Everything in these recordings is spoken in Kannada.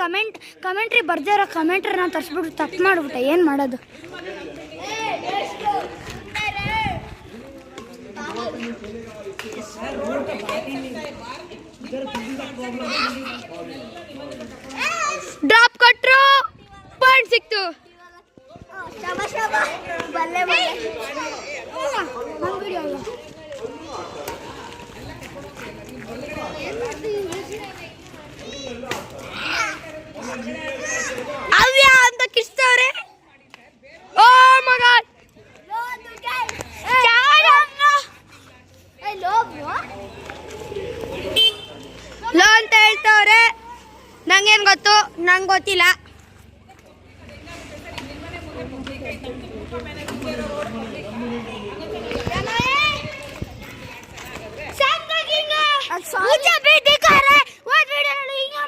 ಕಮೆಂಟ್ರಿ ಬರ್ದೇ ಇರೋ ಕಮೆಂಟ್ರಿ ನಾನು ತರಿಸ್ಬಿಟ್ಟು ತಪ್ಪು ಮಾಡಿಬಿಟ್ಟೆ. ಏನು ಮಾಡೋದು? ಡ್ರಾಪ್ ಕೊಟ್ಟರು, ಪಾಯಿಂಟ್ ಸಿಕ್ತು. ಅವ್ಯ ಅಂತ ಕಿಸ್ತವ್ರೆ. ಓ ಮಗ ಲೋ ಅಂತ ಹೇಳ್ತವ್ರೆ. ನಂಗೇನು ಗೊತ್ತು? ನಂಗೆ ಗೊತ್ತಿಲ್ಲ.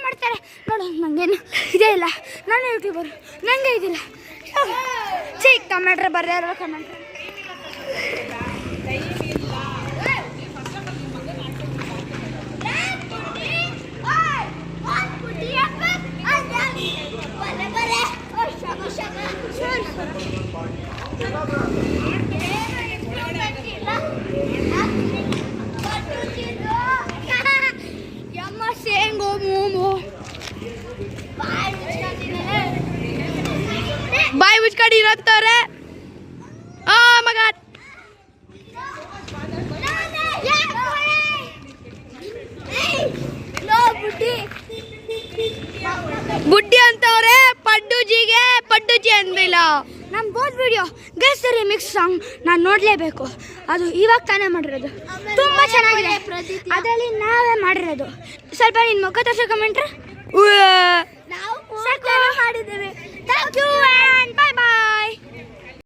ಮಾಡ್ತಾರೆ ನೋಡು. ನಂಗೇನು ಇದೇ ಇಲ್ಲ, ನಾನು ಯೂಟ್ಯೂಬರ್, ನಂಗೆ ಇದಿಲ್ಲ. ಚಿಕ್ಕ ಕಮೆಂಟ್ರೆ ಬರ್ಯಾರ ಕಮೆಂಟ್ರೆ. ಬಾಯಿ ಮುಚ್ಕಡಿ ಇರತ್ತವ್ರೆ. ಮಗ ಬುಡ್ಡಿ ಅಂತವ್ರೆ. ಪಡ್ಡುಜಿಗೆ ಪಡ್ಡುಜಿ ಅಂದಿಲ್ಲ. ನಮ್ಮ both video guess the remix song ನಾನು ನೋಡಲೇಬೇಕು. ಅದು ಇವಾಗ ತಾನೇ ಮಾಡಿರೋದು, ತುಂಬ ಚೆನ್ನಾಗಿದೆ. ಅದರಲ್ಲಿ ನಾವೇ ಮಾಡಿರೋದು. ಸ್ವಲ್ಪ ನಿನ್ನ ಮುಖ ತೋರಿಸೋ ಕಮೆಂಟ್ರೆ. ನಾವು ಮಾಡಿದ್ದೇವೆ. Thank you and